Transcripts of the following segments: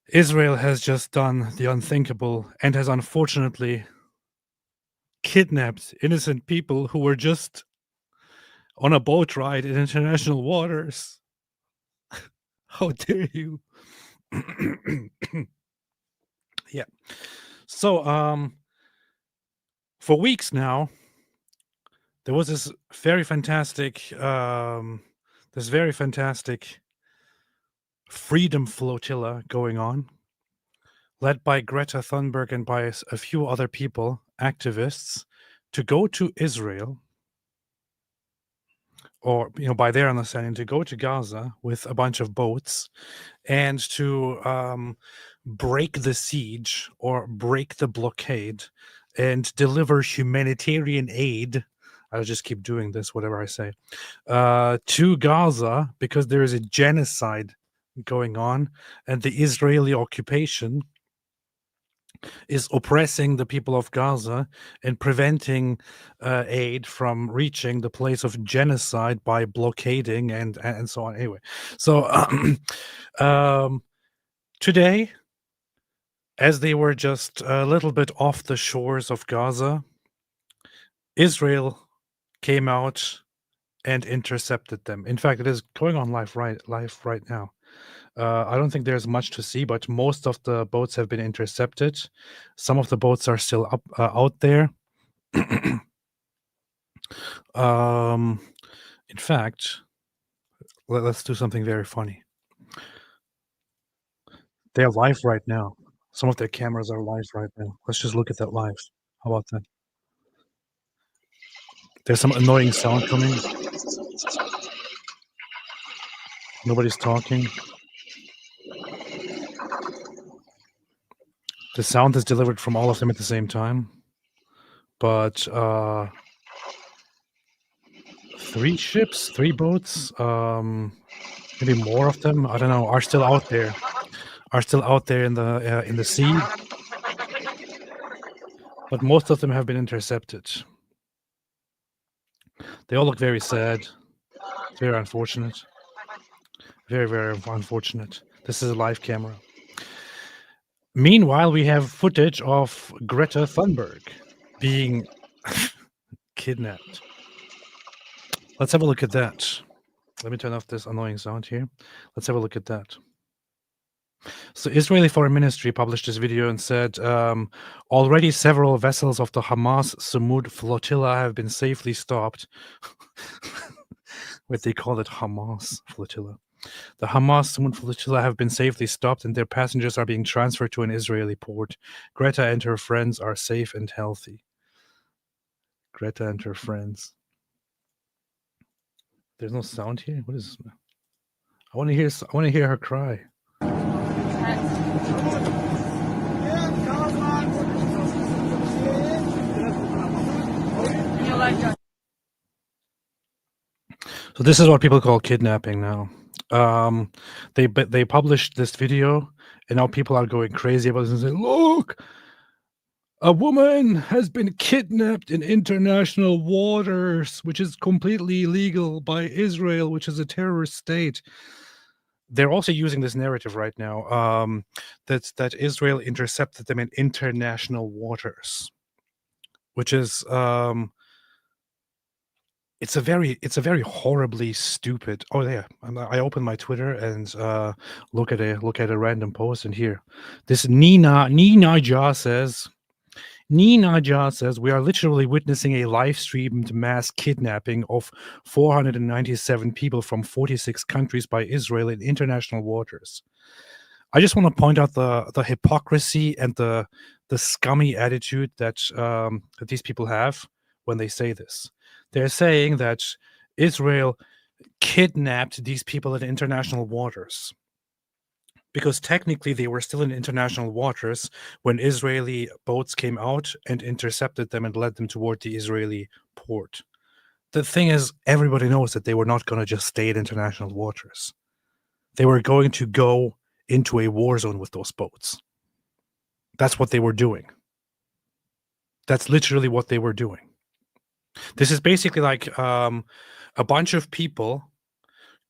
Israel has just done the unthinkable and has unfortunately kidnapped innocent people who were just on a boat ride in international waters. How dare you? Yeah. So, for weeks now, there was this very fantastic freedom flotilla going on, led by Greta Thunberg and by a few other people, activists, to go to Israel, or by their understanding, to go to Gaza with a bunch of boats and to break the siege or break the blockade and deliver humanitarian aid. I'll just keep doing this, whatever I say, to Gaza, because there is a genocide going on, and the Israeli occupation is oppressing the people of Gaza and preventing aid from reaching the place of genocide by blockading and so on. Anyway, so today, as they were just a little bit off the shores of Gaza, Israel came out and intercepted them. In fact, it is going on live right now. I don't think there's much to see, but most of the boats have been intercepted. Some of the boats are still out there. In fact, let's do something very funny. They're live right now. Some of their cameras are live right now. Let's just look at that live. How about that? There's some annoying sound coming. Nobody's talking. The sound is delivered from all of them at the same time. But 3 ships, 3 boats, maybe more of them, I don't know, are still out there. Are still out there in the sea. But most of them have been intercepted. They all look very sad. It's very unfortunate. Very, very unfortunate. This is a live camera. Meanwhile, we have footage of Greta Thunberg being kidnapped. Let's have a look at that. Let me turn off this annoying sound here. Let's have a look at that. So Israeli Foreign Ministry published this video and said, already several vessels of the Hamas Samud Flotilla have been safely stopped. What they call it, Hamas Flotilla. The Hamas Samud Flotilla have been safely stopped and their passengers are being transferred to an Israeli port. Greta and her friends are safe and healthy. Greta and her friends. There's no sound here? What is this? I want to hear her cry. So this is what people call kidnapping now. They published this video, and now people are going crazy about this and saying, "Look, a woman has been kidnapped in international waters, which is completely illegal by Israel, which is a terrorist state." They're also using this narrative right now, that Israel intercepted them in international waters, which is it's a very horribly stupid. Oh yeah, I open my Twitter and look at a random post, and here, this Nina Ja says. Nina Ja says, we are literally witnessing a live-streamed mass kidnapping of 497 people from 46 countries by Israel in international waters. I just want to point out the hypocrisy and the scummy attitude that these people have when they say this. They're saying that Israel kidnapped these people in international waters, because technically they were still in international waters when Israeli boats came out and intercepted them and led them toward the Israeli port. The thing is, everybody knows that they were not going to just stay in international waters. They were going to go into a war zone with those boats. That's what they were doing. That's literally what they were doing. This is basically like a bunch of people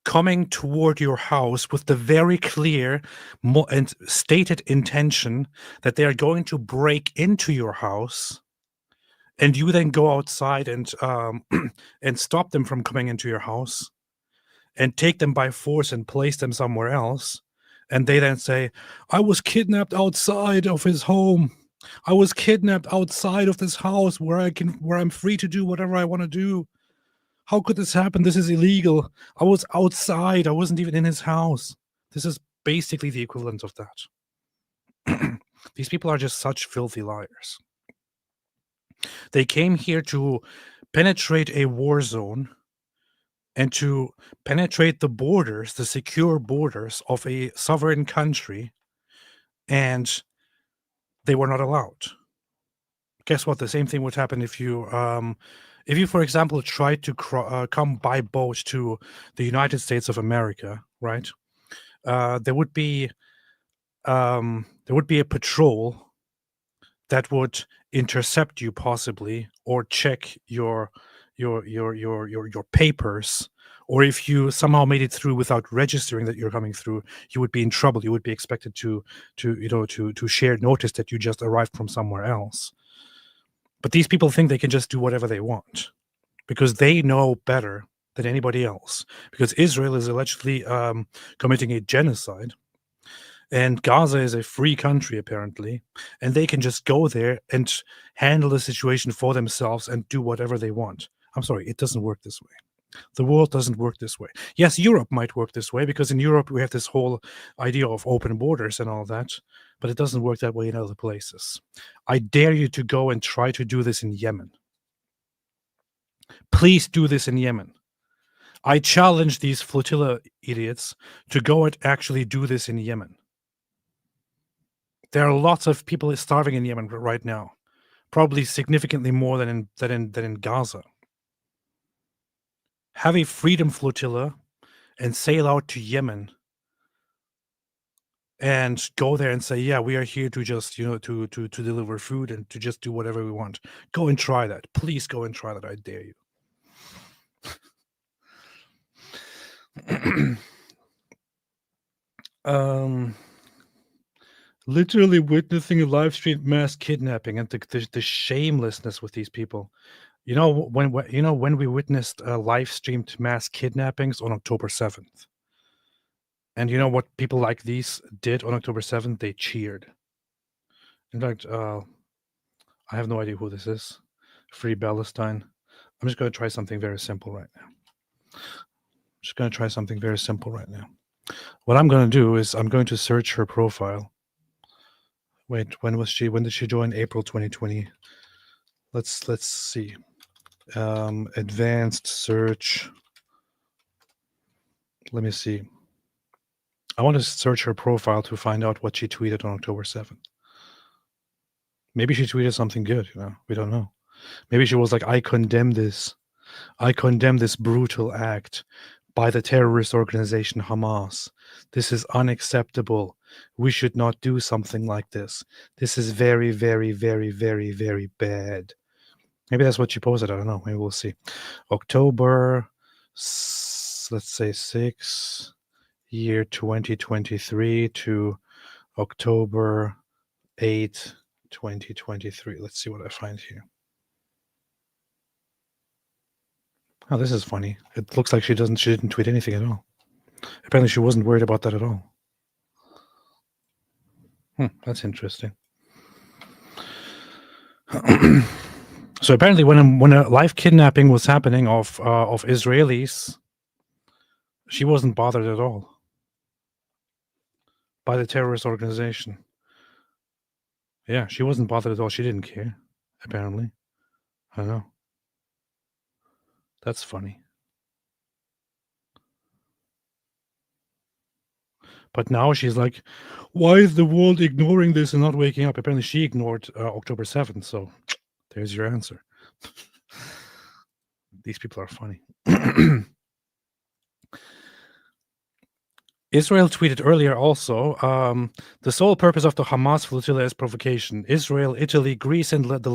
coming toward your house with the very clear and stated intention that they are going to break into your house, and you then go outside and and stop them from coming into your house and take them by force and place them somewhere else. And they then say, I was kidnapped outside of his home. I was kidnapped outside of this house where I'm free to do whatever I want to do. How could this happen? This is illegal. I was outside. I wasn't even in his house. This is basically the equivalent of that. These people are just such filthy liars. They came here to penetrate a war zone and to penetrate the borders, the secure borders of a sovereign country, and they were not allowed. Guess what? The same thing would happen if you, for example, tried to come by boat to the United States of America, right? There would be a patrol that would intercept you possibly, or check your papers, or if you somehow made it through without registering that you're coming through, you would be in trouble. You would be expected to share notice that you just arrived from somewhere else. But these people think they can just do whatever they want because they know better than anybody else, because Israel is allegedly committing a genocide. And Gaza is a free country, apparently, and they can just go there and handle the situation for themselves and do whatever they want. I'm sorry, it doesn't work this way. The world doesn't work this way. Yes, Europe might work this way, because in Europe we have this whole idea of open borders and all that, but it doesn't work that way in other places. I dare you to go and try to do this in Yemen. Please do this in Yemen. I challenge these flotilla idiots to go and actually do this in Yemen. There are lots of people starving in Yemen right now, probably significantly more than in Gaza. Have a freedom flotilla and sail out to Yemen and go there and say, yeah, we are here to just, to deliver food and to just do whatever we want. Go and try that. Please go and try that. I dare you. Literally witnessing a live stream mass kidnapping and the shamelessness with these people. When we witnessed live streamed mass kidnappings on October 7th. And you know what people like these did on October 7th? They cheered. In fact, I have no idea who this is. Free Palestine. I'm just going to try something very simple right now. What I'm going to do is I'm going to search her profile. Wait, when did she join? April 2020. Let's see. Advanced search. Let me see. I want to search her profile to find out what she tweeted on October 7th. Maybe she tweeted something good, we don't know. Maybe she was like, I condemn this brutal act by the terrorist organization Hamas. This is unacceptable. We should not do something like this. This is very, very, very, very, very bad. Maybe that's what she posted. I don't know. Maybe we'll see. October, let's say 6, year 2023 to October 8, 2023. Let's see what I find here. Oh, this is funny. It looks like she didn't tweet anything at all. Apparently she wasn't worried about that at all. That's interesting. So apparently when a live kidnapping was happening of Israelis, she wasn't bothered at all by the terrorist organization. Yeah, she wasn't bothered at all. She didn't care, apparently. I don't know. That's funny. But now she's like, why is the world ignoring this and not waking up? Apparently she ignored October 7th, so there's your answer. These people are funny. Israel tweeted earlier also, the sole purpose of the Hamas flotilla is provocation. Israel, Italy, Greece, and the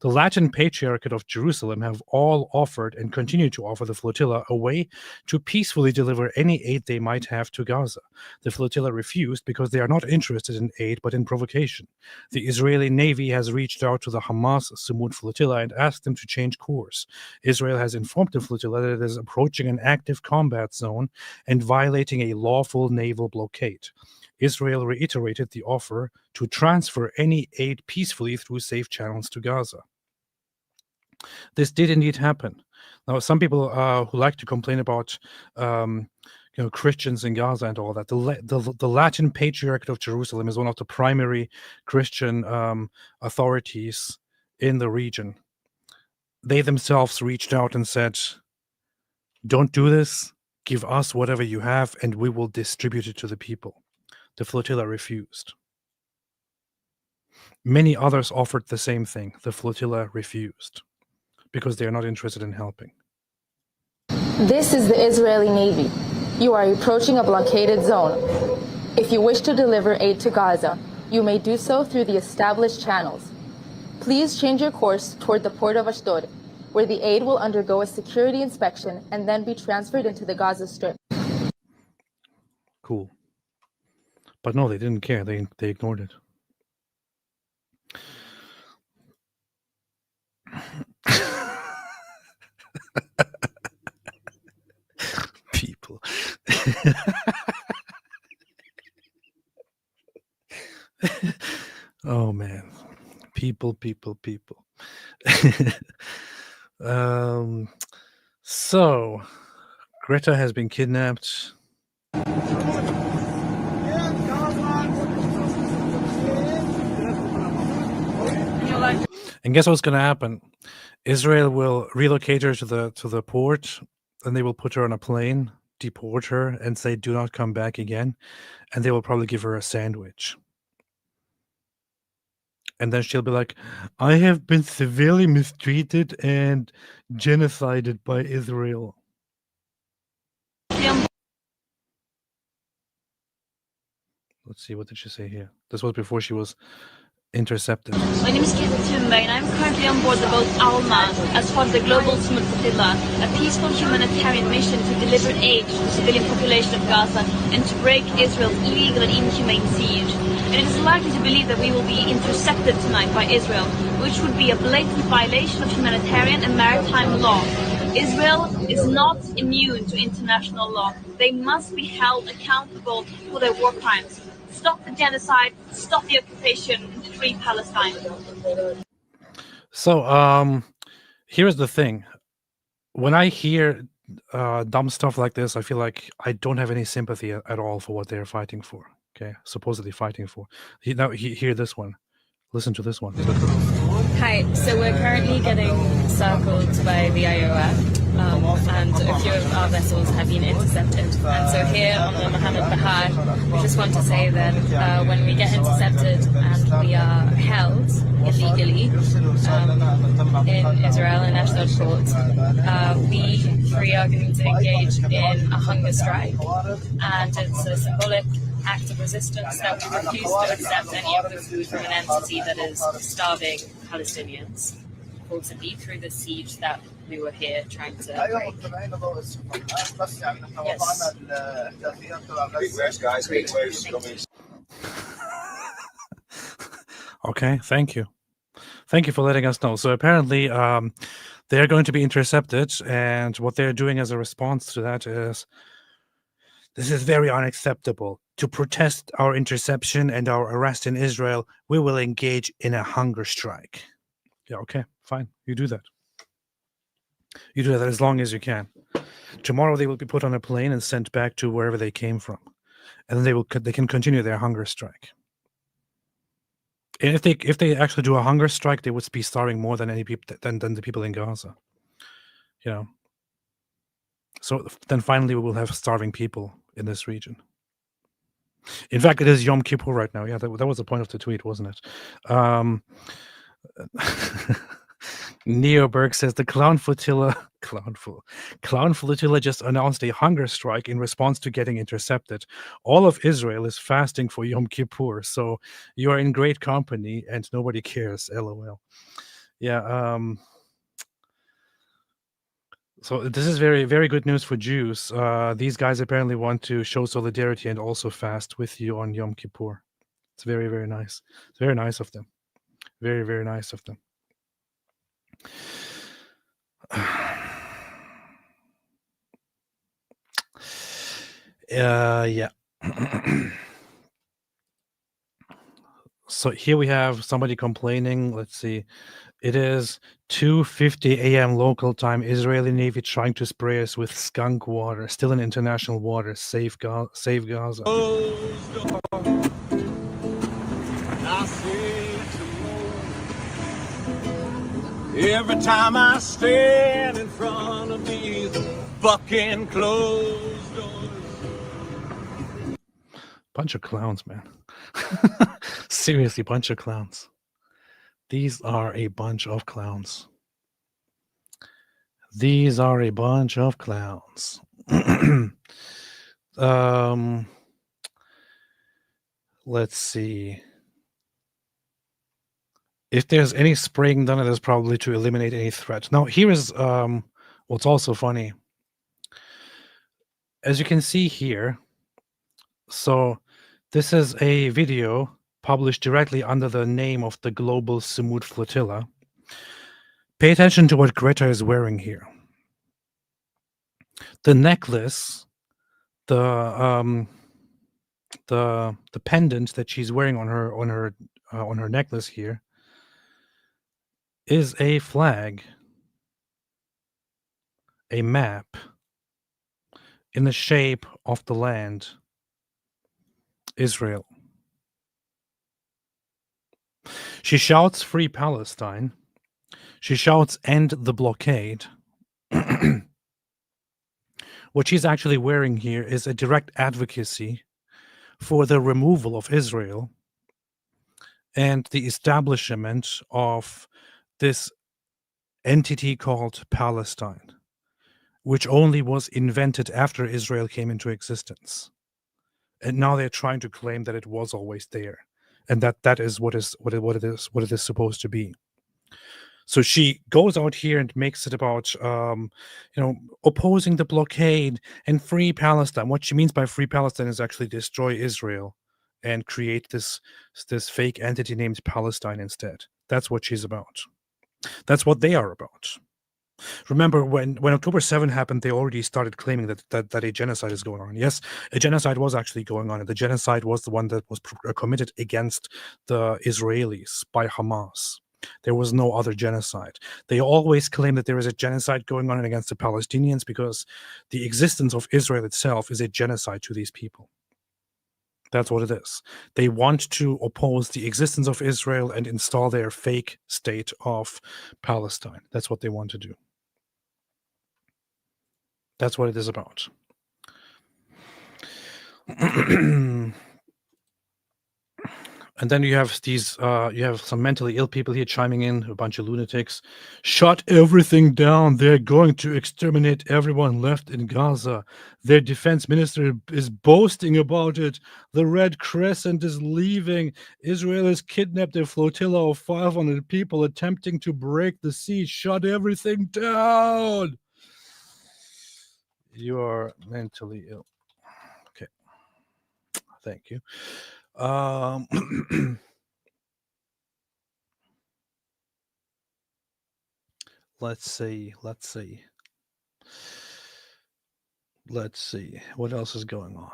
Latin Patriarchate of Jerusalem have all offered and continue to offer the flotilla a way to peacefully deliver any aid they might have to Gaza. The flotilla refused because they are not interested in aid but in provocation. The Israeli Navy has reached out to the Hamas Sumud flotilla and asked them to change course. Israel has informed the flotilla that it is approaching an active combat zone and violating a lawful naval blockade. Israel reiterated the offer to transfer any aid peacefully through safe channels to Gaza. This did indeed happen. Now, some people who like to complain about Christians in Gaza and all that, the Latin Patriarchate of Jerusalem is one of the primary Christian authorities in the region. They themselves reached out and said, don't do this. Give us whatever you have, and we will distribute it to the people. The flotilla refused. Many others offered the same thing. The flotilla refused because they are not interested in helping. This is the Israeli Navy. You are approaching a blockaded zone. If you wish to deliver aid to Gaza, you may do so through the established channels. Please change your course toward the port of Ashdod, where the aid will undergo a security inspection and then be transferred into the Gaza Strip. Cool. But no, they didn't care. They ignored it. People. Oh, man. People. So, Greta has been kidnapped. And guess what's going to happen? Israel will relocate her to the port, and they will put her on a plane, deport her, and say, do not come back again. And they will probably give her a sandwich. And then she'll be like, I have been severely mistreated and genocided by Israel. Let's see, what did she say here? This was before she was intercepted. My name is Greta Thunberg, and I'm currently on board the boat Alma as part of the global Sumud Flotilla, a peaceful humanitarian mission to deliver aid to the civilian population of Gaza and to break Israel's illegal and inhumane siege. And it is likely to believe that we will be intercepted tonight by Israel, which would be a blatant violation of humanitarian and maritime law. Israel is not immune to international law. They must be held accountable for their war crimes. Stop the genocide, stop the occupation, and free Palestine. So, here's the thing. When I hear dumb stuff like this, I feel like I don't have any sympathy at all for what they're fighting for. Okay, supposedly fighting for. Hear this one. Listen to this one. Hi, so we're currently getting circled by the IOF, and a few of our vessels have been intercepted. And so here on the Mohammed Bahar, we just want to say that when we get intercepted and we are held illegally in Israel and Ashdod port, we three are going to engage in a hunger strike, and it's a symbolic act of resistance that we refuse to accept any of the food from an entity that is starving Palestinians, forcibly through the siege that we were here trying to break. Yes. Okay, thank you. Thank you for letting us know. So apparently they're going to be intercepted, and what they're doing as a response to that is, this is very unacceptable. To protest our interception and our arrest in Israel, we will engage in a hunger strike. Yeah, okay, fine. You do that. You do that as long as you can. Tomorrow they will be put on a plane and sent back to wherever they came from. And then they can continue their hunger strike. And if they actually do a hunger strike, they would be starving more than any people than the people in Gaza. You know. So then finally we will have starving people in this region. In fact, it is Yom Kippur right now. Yeah, that was the point of the tweet, wasn't it? Neoberg says the Clown Flotilla just announced a hunger strike in response to getting intercepted. All of Israel is fasting for Yom Kippur, so you are in great company and nobody cares. LOL. Yeah. So this is very, very good news for Jews. These guys apparently want to show solidarity and also fast with you on Yom Kippur. It's very, very nice. It's very nice of them. Very, very nice of them. Yeah. So here we have somebody complaining. Let's see. It is 2:50 a.m. local time. Israeli Navy trying to spray us with skunk water. Still in international waters. Save Gaza. Every time I stand in front of these fucking closed doors. Bunch of clowns, man. Seriously, bunch of clowns. These are a bunch of clowns. These are a bunch of clowns. Let's see. If there's any spraying done, it is probably to eliminate any threat. Now, here is what's also funny. As you can see here, so this is a video published directly under the name of the Global Smooth Flotilla. Pay attention to what Greta is wearing here. The necklace, the pendant that she's wearing on her necklace here is a flag, a map in the shape of the land Israel. She shouts "Free Palestine." She shouts "End the blockade." What she's actually wearing here is a direct advocacy for the removal of Israel and the establishment of this entity called Palestine, which only was invented after Israel came into existence. And now they're trying to claim that it was always there, and that is what it is supposed to be. So she goes out here and makes it about opposing the blockade and free Palestine. What she means by free Palestine is actually destroy Israel and create this fake entity named Palestine instead. That's what she's about. That's what they are about. Remember, when October 7 happened, they already started claiming that a genocide is going on. Yes, a genocide was actually going on, and the genocide was the one that was committed against the Israelis by Hamas. There was no other genocide. They always claim that there is a genocide going on against the Palestinians because the existence of Israel itself is a genocide to these people. That's what it is. They want to oppose the existence of Israel and install their fake state of Palestine. That's what they want to do. That's what it is about. And then you have these, you have some mentally ill people here chiming in, a bunch of lunatics. Shut everything down. They're going to exterminate everyone left in Gaza. Their defense minister is boasting about it. The Red Crescent is leaving. Israel has kidnapped a flotilla of 500 people attempting to break the siege. Shut everything down. You are mentally ill. Okay. Thank you. Let's see. What else is going on?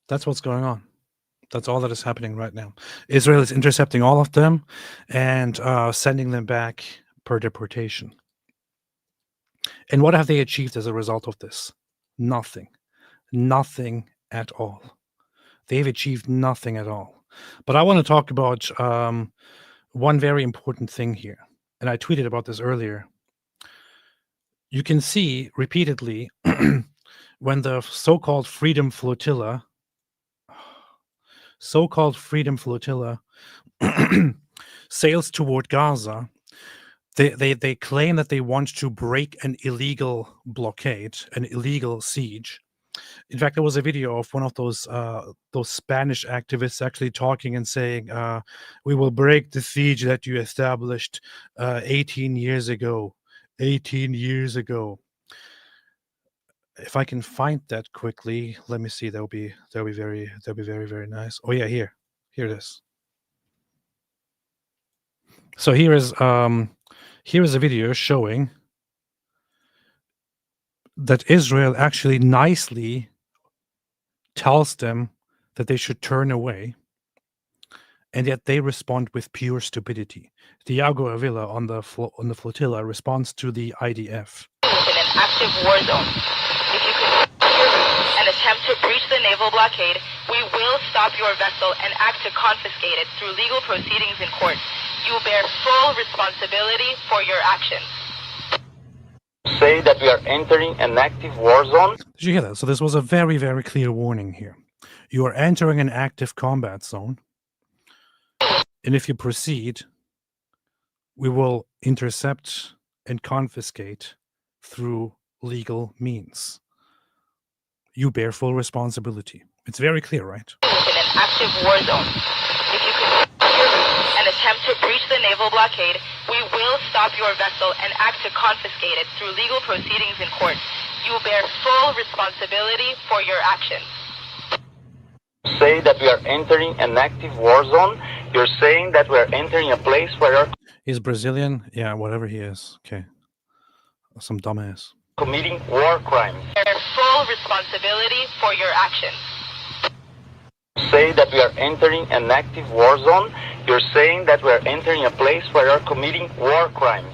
That's what's going on. That's all that is happening right now. Israel is intercepting all of them and sending them back per deportation. And what have they achieved as a result of this? Nothing. Nothing at all. They've achieved nothing at all. But I want to talk about one very important thing here. And I tweeted about this earlier. You can see repeatedly when the so-called Freedom Flotilla, so-called Freedom Flotilla sails toward Gaza. They claim that they want to break an illegal blockade, an illegal siege. In fact, there was a video of one of those Spanish activists actually talking and saying, "We will break the siege that you established 18 years ago." 18 years ago. If I can find that quickly, let me see. That'll be very very nice. Oh yeah, here it is. So here is a video showing that Israel actually nicely tells them that they should turn away, and yet they respond with pure stupidity. Thiago Avila on the flotilla responds to the IDF. In an active war zone. If you continue and attempt to breach the naval blockade, we will stop your vessel and act to confiscate it through legal proceedings in court. You bear full responsibility for your actions. Say that we are entering an active war zone. Did you hear that? So this was a very, very clear warning here. You are entering an active combat zone, and if you proceed, we will intercept and confiscate through legal means. You bear full responsibility. It's very clear, right? In an active war zone. If you continue and attempt to breach the naval blockade, we will stop your vessel and act to confiscate it through legal proceedings in court. You bear full responsibility for your actions. Say that we are entering an active war zone. You're saying that we're entering a place where He's Brazilian? Yeah, whatever he is. Okay. Some dumbass. committing war crimes. Bear full responsibility for your actions. Say that we are entering an active war zone. You're saying that we're entering a place where you're committing war crimes.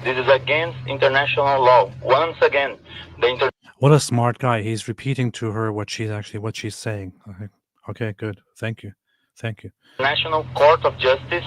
This is against international law. Once again, What a smart guy. He's repeating to her what she's saying. Okay, good. Thank you. International Court of Justice.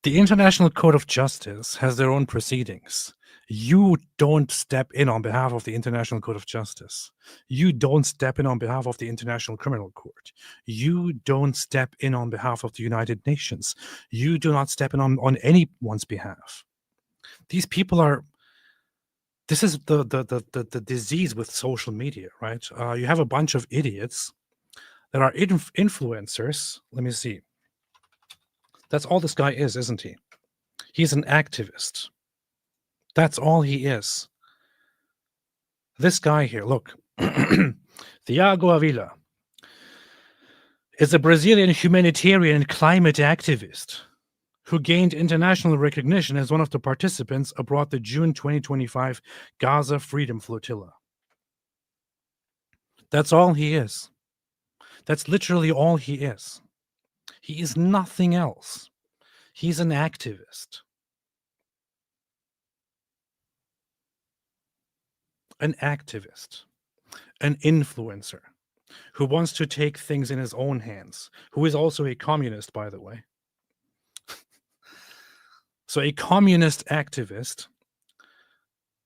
The International Court of Justice has their own proceedings. You don't step in on behalf of the International Court of Justice. You don't step in on behalf of the International Criminal Court. You don't step in on behalf of the United Nations. You do not step in on anyone's behalf. These people are... This is the disease with social media, right? You have a bunch of idiots that are influencers. Let me see. That's all this guy is, isn't he? He's an activist. That's all he is. This guy here, look. Thiago Avila is a Brazilian humanitarian and climate activist who gained international recognition as one of the participants aboard the June 2025 Gaza Freedom Flotilla. That's all he is. That's literally all he is. He is nothing else. He's an activist. An activist. An influencer who wants to take things in his own hands, who is also a communist, by the way. So a communist activist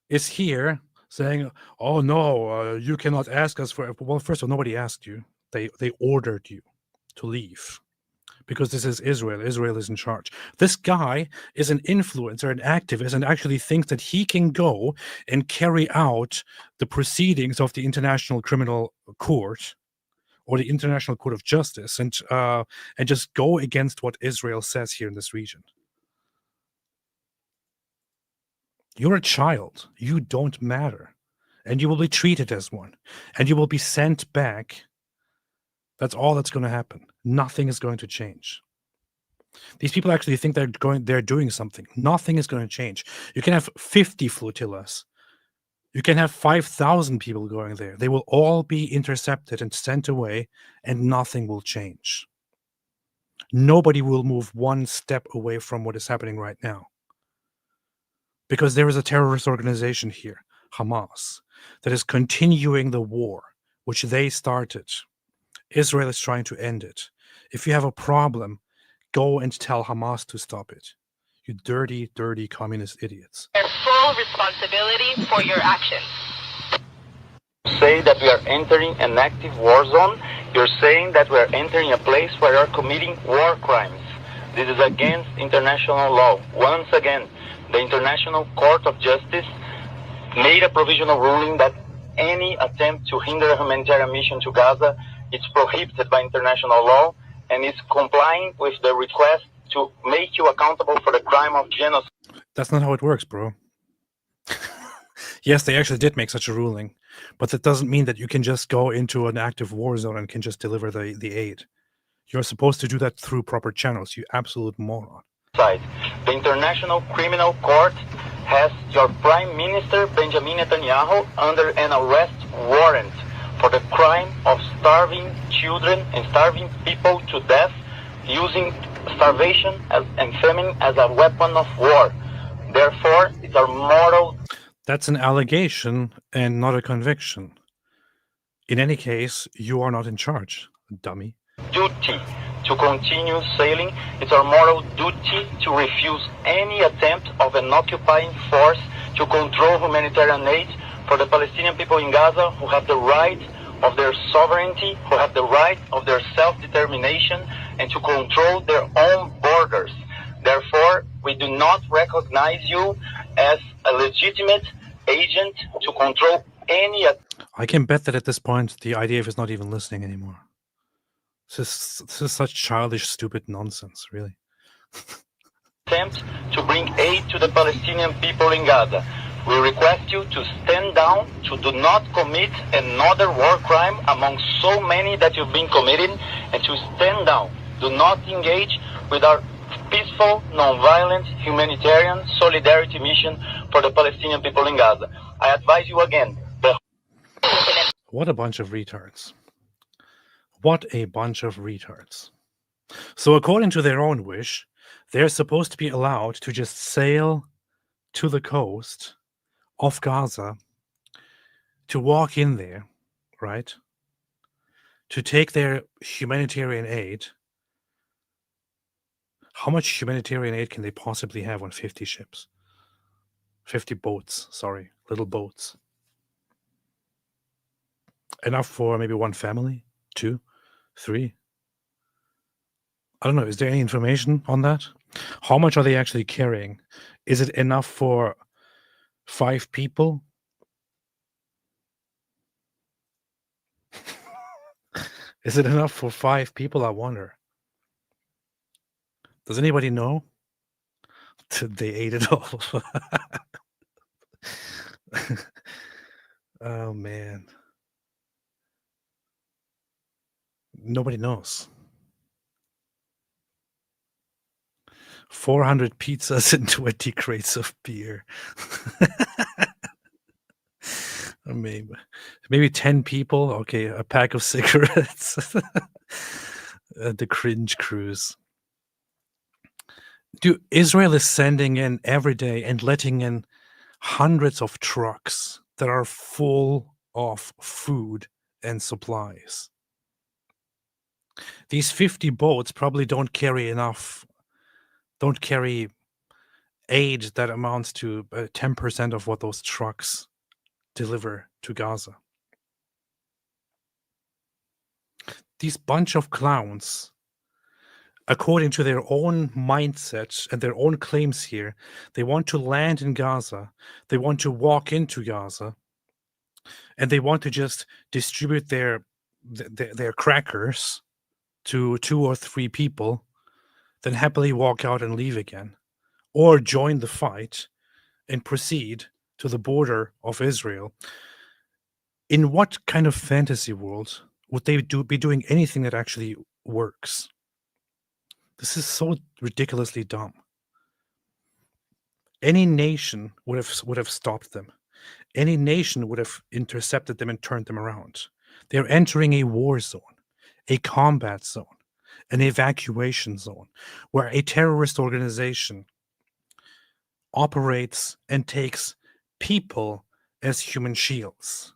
is here saying, oh no, you cannot ask us for... Well, first of all, nobody asked you. They ordered you to leave. Because this is Israel. Israel is in charge. This guy is an influencer, an activist, and actually thinks that he can go and carry out the proceedings of the International Criminal Court or the International Court of Justice and just go against what Israel says here in this region. You're a child. You don't matter. And you will be treated as one. And you will be sent back. That's all that's going to happen. Nothing is going to change. These people actually think they're doing something. Nothing is going to change. You can have 50 flotillas. You can have 5,000 people going there. They will all be intercepted and sent away, and nothing will change. Nobody will move one step away from what is happening right now. Because there is a terrorist organization here, Hamas, that is continuing the war, which they started. Israel is trying to end it. If you have a problem, go and tell Hamas to stop it. You dirty, dirty communist idiots. Bear full responsibility for your actions. Say that we are entering an active war zone. You're saying that we're entering a place where you're committing war crimes. This is against international law. Once again, the International Court of Justice made a provisional ruling that any attempt to hinder a humanitarian mission to Gaza is prohibited by international law and is complying with the request to make you accountable for the crime of genocide. That's not how it works, bro. Yes, they actually did make such a ruling, but that doesn't mean that you can just go into an active war zone and can just deliver the aid. You're supposed to do that through proper channels, you absolute moron. The International Criminal Court has your Prime Minister Benjamin Netanyahu under an arrest warrant for the crime of starving children and starving people to death using starvation and famine as a weapon of war. Therefore, it's our moral... That's an allegation and not a conviction. In any case, you are not in charge, dummy. duty to continue sailing. It's our moral duty to refuse any attempt of an occupying force to control humanitarian aid for the Palestinian people in Gaza who have the right of their sovereignty, who have the right of their self-determination, and to control their own borders. Therefore, we do not recognize you as a legitimate agent to control any... I can bet that at this point, the IDF is not even listening anymore. This is such childish, stupid nonsense, really. attempt to bring aid to the Palestinian people in Gaza. We request you to stand down, to do not commit another war crime among so many that you've been committing, and to stand down. Do not engage with our peaceful, non-violent, humanitarian solidarity mission for the Palestinian people in Gaza. I advise you again. What a bunch of retards. What a bunch of retards. So according to their own wish, they're supposed to be allowed to just sail to the coast of Gaza, to walk in there, right? To take their humanitarian aid. How much humanitarian aid can they possibly have on 50 ships? 50 boats, sorry, little boats. Enough for maybe one family? 2? 3? I don't know. Is there any information on that? How much are they actually carrying? Is it enough for 5 people? Is it enough for 5 people? I wonder. Does anybody know? They ate it all. Oh, man. Nobody knows. 400 pizzas and 20 crates of beer. Maybe 10 people. Okay, a pack of cigarettes. The cringe cruise. Dude, Israel is sending in every day and letting in hundreds of trucks that are full of food and supplies. These 50 boats probably don't carry aid that amounts to 10% of what those trucks deliver to Gaza. These bunch of clowns, according to their own mindset and their own claims here, they want to land in Gaza, they want to walk into Gaza, and they want to just distribute their crackers to 2 or 3 people, then happily walk out and leave again, or join the fight and proceed to the border of Israel. In what kind of fantasy world would they be doing anything that actually works? This is so ridiculously dumb. Any nation would have stopped them. Any nation would have intercepted them and turned them around. They're entering a war zone, a combat zone, an evacuation zone, where a terrorist organization operates and takes people as human shields,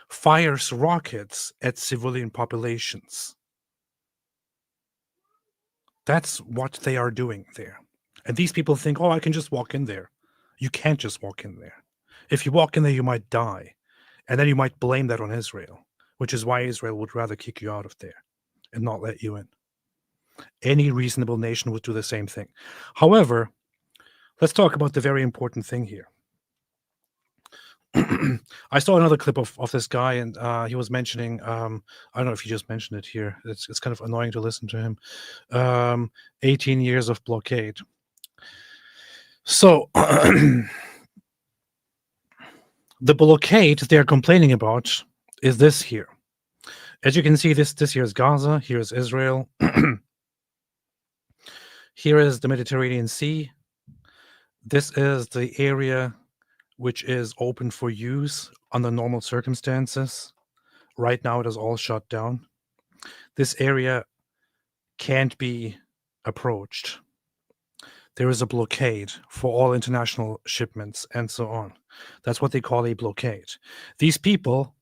fires rockets at civilian populations. That's what they are doing there. And these people think, oh, I can just walk in there. You can't just walk in there. If you walk in there, you might die. And then you might blame that on Israel, which is why Israel would rather kick you out of there. and not let you in. Any reasonable nation would do the same thing. However, let's talk about the very important thing here. I saw another clip of this guy, and he was mentioning, I don't know if he just mentioned it here. It's kind of annoying to listen to him. 18 years of blockade. So the blockade they're complaining about is this here. As you can see, this here is Gaza, here is Israel, here is the Mediterranean Sea. This is the area which is open for use under normal circumstances. Right now, it is all shut down. This area can't be approached. There is a blockade for all international shipments and so on. That's what they call a blockade. These people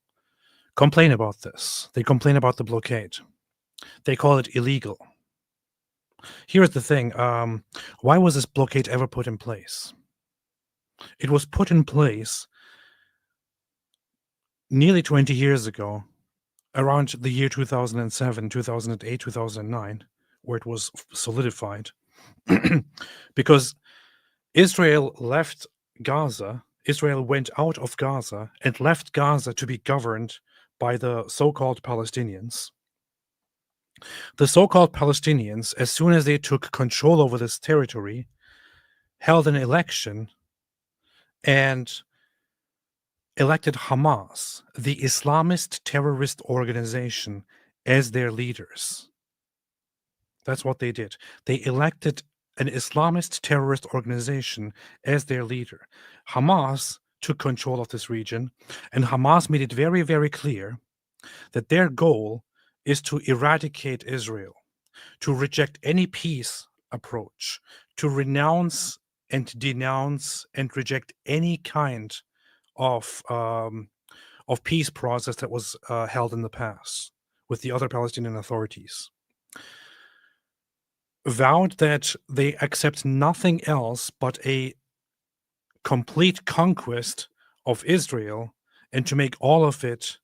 complain about this. They complain about the blockade. They call it illegal. Here's the thing. Why was this blockade ever put in place? It was put in place nearly 20 years ago, around the year 2007, 2008, 2009, where it was solidified. Because Israel left Gaza, Israel went out of Gaza and left Gaza to be governed by the so-called Palestinians. The so-called Palestinians, as soon as they took control over this territory, held an election and elected Hamas, the Islamist terrorist organization, as their leaders. That's what they did. They elected an Islamist terrorist organization as their leader. Hamas took control of this region, and Hamas made it very, very clear that their goal is to eradicate Israel, to reject any peace approach, to renounce and denounce and reject any kind of peace process that was held in the past with the other Palestinian authorities. Vowed that they accept nothing else but a complete conquest of Israel and to make all of it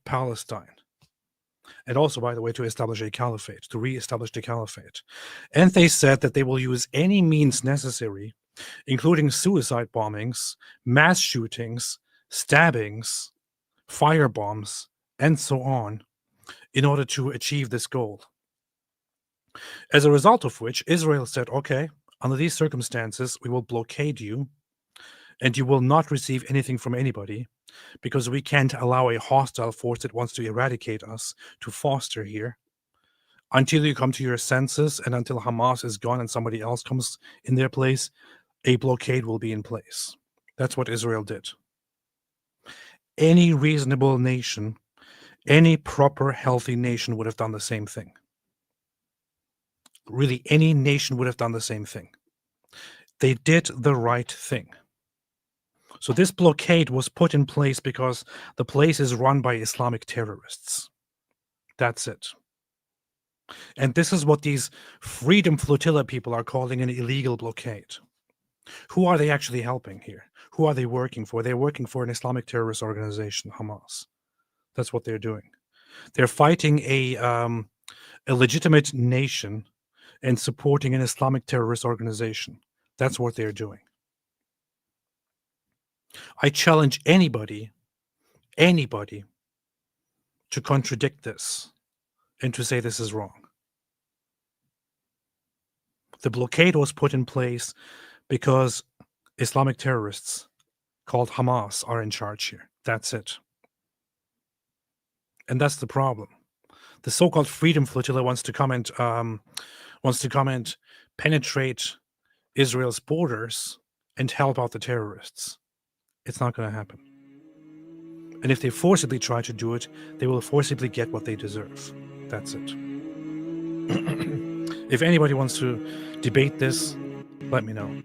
Palestine. And also, by the way, to establish a caliphate, to re-establish the caliphate. And they said that they will use any means necessary, including suicide bombings, mass shootings, stabbings, firebombs, and so on, in order to achieve this goal. As a result of which, Israel said, okay, under these circumstances, we will blockade you, and you will not receive anything from anybody, because we can't allow a hostile force that wants to eradicate us to foster here. Until you come to your senses and until Hamas is gone and somebody else comes in their place, a blockade will be in place. That's what Israel did. Any reasonable nation, any proper, healthy nation would have done the same thing. Really, any nation would have done the same thing. They did the right thing. So this blockade was put in place because the place is run by Islamic terrorists. That's it. And this is what these Freedom Flotilla people are calling an illegal blockade. Who are they actually helping here? Who are they working for? They're working for an Islamic terrorist organization, Hamas. That's what they're doing. They're fighting a legitimate nation and supporting an Islamic terrorist organization. That's what they're doing. I challenge anybody to contradict this and to say this is wrong. The blockade was put in place because Islamic terrorists called Hamas are in charge here. That's it. And that's the problem. The so-called Freedom Flotilla wants to come and penetrate Israel's borders and help out the terrorists. It's not going to happen. And if they forcibly try to do it, they will forcibly get what they deserve. That's it. If anybody wants to debate this, let me know.